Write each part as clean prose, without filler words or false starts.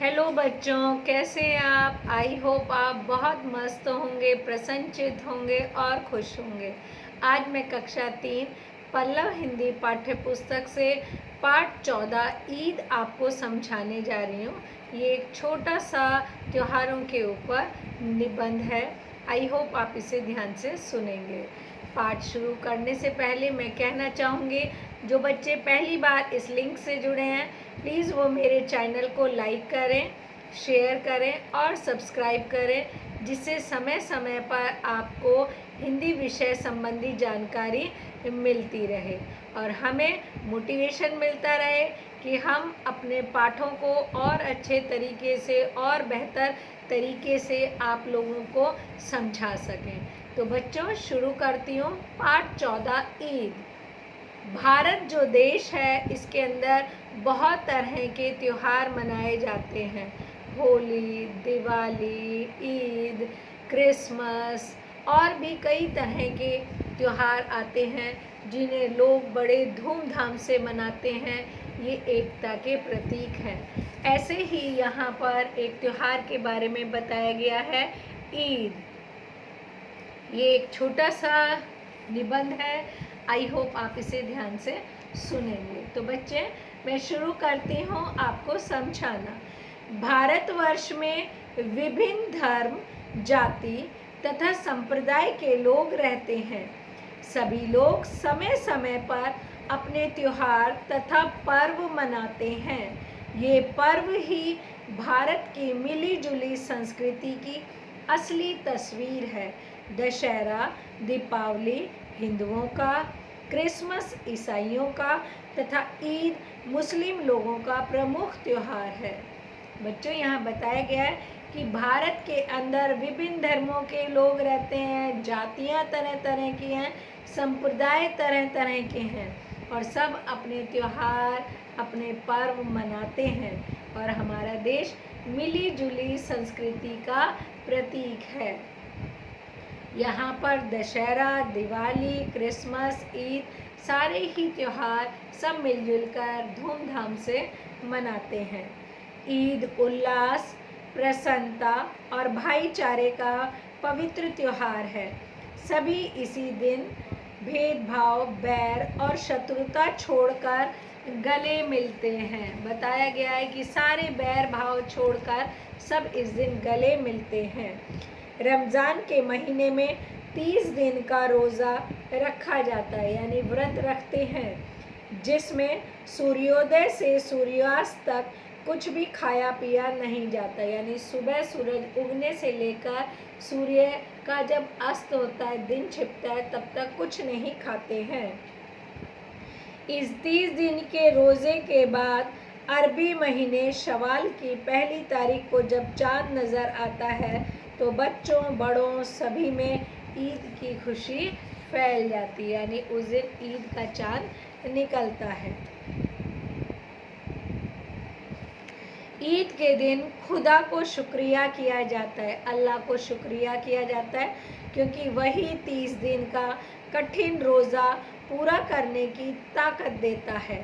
Hello बच्चों, कैसे हैं आप। आई होप आप बहुत मस्त होंगे, प्रसन्नचित होंगे और खुश होंगे। आज मैं कक्षा 3 पल्लव हिंदी पाठ्य पुस्तक से पाठ 14 ईद आपको समझाने जा रही हूँ। ये एक छोटा सा त्योहारों के ऊपर निबंध है। आई होप आप इसे ध्यान से सुनेंगे। पाठ शुरू करने से पहले मैं कहना चाहूँगी, जो बच्चे पहली बार इस लिंक से जुड़े हैं, प्लीज़ वो मेरे चैनल को लाइक करें, शेयर करें और सब्सक्राइब करें, जिससे समय समय पर आपको हिंदी विषय संबंधी जानकारी मिलती रहे और हमें मोटिवेशन मिलता रहे कि हम अपने पाठों को और अच्छे तरीके से और बेहतर तरीके से आप लोगों को समझा सकें। तो बच्चों, शुरू करती हूँ। पाठ 14 ईद। भारत जो देश है, इसके अंदर बहुत तरह के त्योहार मनाए जाते हैं। होली, दिवाली, ईद, क्रिसमस और भी कई तरह के त्योहार आते हैं जिन्हें लोग बड़े धूमधाम से मनाते हैं। ये एकता के प्रतीक हैं। ऐसे ही यहाँ पर एक त्योहार के बारे में बताया गया है, ईद। ये एक छोटा सा निबंध है। आई होप आप इसे ध्यान से सुनेंगे। तो बच्चे, मैं शुरू करती हूँ आपको समझाना। भारतवर्ष में विभिन्न धर्म, जाति तथा संप्रदाय के लोग रहते हैं। सभी लोग समय समय पर अपने त्योहार तथा पर्व मनाते हैं। ये पर्व ही भारत की मिली जुली संस्कृति की असली तस्वीर है। दशहरा, दीपावली हिंदुओं का, क्रिसमस ईसाइयों का तथा ईद मुस्लिम लोगों का प्रमुख त्योहार है। बच्चों, यहाँ बताया गया है कि भारत के अंदर विभिन्न धर्मों के लोग रहते हैं, जातियाँ तरह तरह की हैं, संप्रदाय तरह तरह के हैं और सब अपने त्योहार, अपने पर्व मनाते हैं और हमारा देश मिली जुली संस्कृति का प्रतीक है। यहाँ पर दशहरा, दिवाली, क्रिसमस, ईद सारे ही त्योहार सब मिलजुल कर धूमधाम से मनाते हैं। ईद उल्लास, प्रसन्नता और भाईचारे का पवित्र त्योहार है। सभी इसी दिन भेदभाव, बैर और शत्रुता छोड़कर गले मिलते हैं। बताया गया है कि सारे बैर भाव छोड़कर सब इस दिन गले मिलते हैं। रमज़ान के महीने में 30 दिन का रोज़ा रखा जाता है, यानी व्रत रखते हैं, जिसमें सूर्योदय से सूर्यास्त तक कुछ भी खाया पिया नहीं जाता। यानी सुबह सूरज उगने से लेकर सूर्य का जब अस्त होता है, दिन छिपता है, तब तक कुछ नहीं खाते हैं। इस 30 दिन के रोज़े के बाद अरबी महीने शवाल की पहली तारीख को जब चाँद नज़र आता है, तो बच्चों बड़ों सभी में ईद की खुशी फैल जाती है। यानी उस दिन ईद का चाँद निकलता है। ईद के दिन खुदा को शुक्रिया किया जाता है, अल्लाह को शुक्रिया किया जाता है, क्योंकि वही 30 दिन का कठिन रोज़ा पूरा करने की ताकत देता है।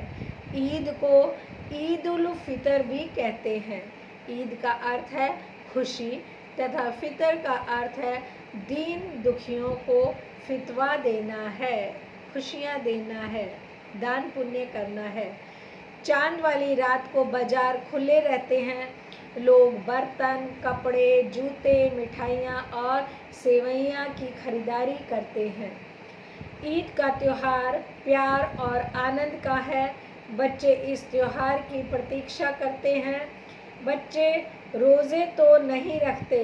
ईद को ईद उल फितर भी कहते हैं। ईद का अर्थ है खुशी तथा फितर का अर्थ है दीन दुखियों को फितवा देना है, खुशियाँ देना है, दान पुण्य करना है। चाँद वाली रात को बाजार खुले रहते हैं। लोग बर्तन, कपड़े, जूते, मिठाइयाँ और सेवइयाँ की खरीदारी करते हैं। ईद का त्योहार प्यार और आनंद का है। बच्चे इस त्योहार की प्रतीक्षा करते हैं। बच्चे रोज़े तो नहीं रखते,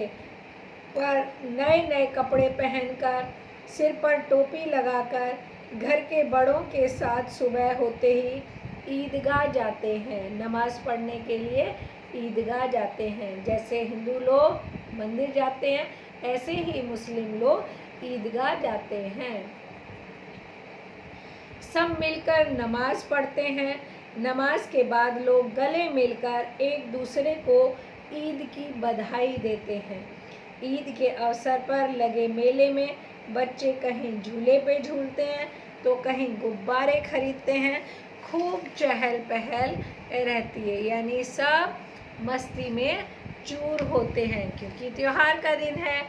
पर नए नए कपड़े पहनकर, सिर पर टोपी लगाकर, घर के बड़ों के साथ सुबह होते ही ईदगाह जाते हैं। नमाज़ पढ़ने के लिए ईदगाह जाते हैं। जैसे हिंदू लोग मंदिर जाते हैं, ऐसे ही मुस्लिम लोग ईदगाह जाते हैं। सब मिलकर नमाज पढ़ते हैं। नमाज के बाद लोग गले मिलकर एक दूसरे को ईद की बधाई देते हैं। ईद के अवसर पर लगे मेले में बच्चे कहीं झूले पे झूलते हैं, तो कहीं गुब्बारे खरीदते हैं। खूब चहल पहल रहती है, यानी सब मस्ती में चूर होते हैं, क्योंकि त्योहार का दिन है।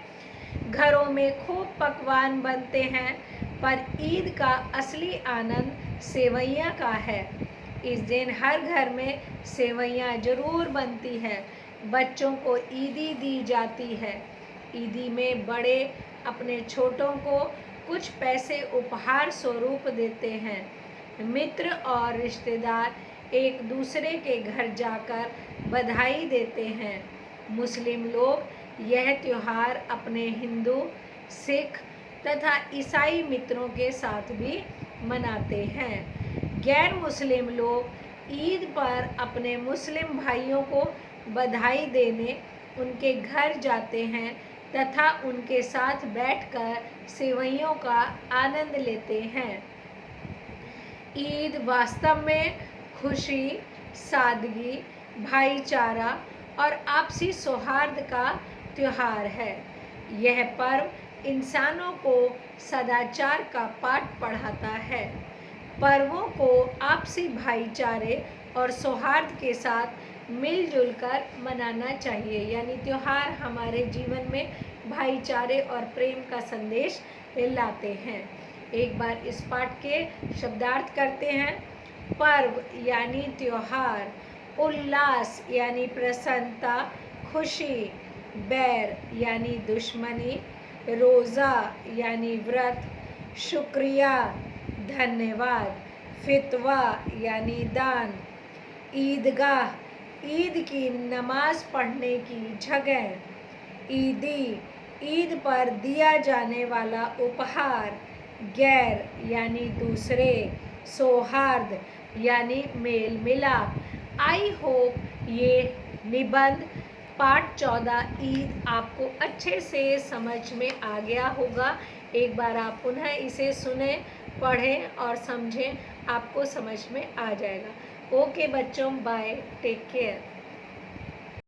घरों में खूब पकवान बनते हैं, पर ईद का असली आनंद सेवइयाँ का है। इस दिन हर घर में सेवइयाँ जरूर बनती है। बच्चों को ईदी दी जाती है। ईदी में बड़े अपने छोटों को कुछ पैसे उपहार स्वरूप देते हैं। मित्र और रिश्तेदार एक दूसरे के घर जाकर बधाई देते हैं। मुस्लिम लोग यह त्योहार अपने हिंदू, सिख तथा ईसाई मित्रों के साथ भी मनाते हैं। गैर मुस्लिम लोग ईद पर अपने मुस्लिम भाइयों को बधाई देने उनके घर जाते हैं तथा उनके साथ बैठकर सेवइयों का आनंद लेते हैं। ईद वास्तव में खुशी, सादगी, भाईचारा और आपसी सौहार्द का त्योहार है। यह पर्व इंसानों को सदाचार का पाठ पढ़ाता है। पर्वों को आपसी भाईचारे और सौहार्द के साथ मिलजुल कर मनाना चाहिए। यानी त्योहार हमारे जीवन में भाईचारे और प्रेम का संदेश लाते हैं। एक बार इस पाठ के शब्दार्थ करते हैं। पर्व यानी त्योहार, उल्लास यानी प्रसन्नता, खुशी, बैर यानी दुश्मनी, रोज़ा यानी व्रत, शुक्रिया धन्यवाद, फितवा यानी दान, ईदगाह ईद की नमाज पढ़ने की जगह, ईदी ईद पर दिया जाने वाला उपहार, गैर यानी दूसरे, सौहार्द यानी मेल मिलाप। आई होप ये निबंध पाठ 14 ईद आपको अच्छे से समझ में आ गया होगा। एक बार आप पुनः इसे सुने, पढ़ें और समझें, आपको समझ में आ जाएगा। ओके बच्चों, बाय, टेक केयर।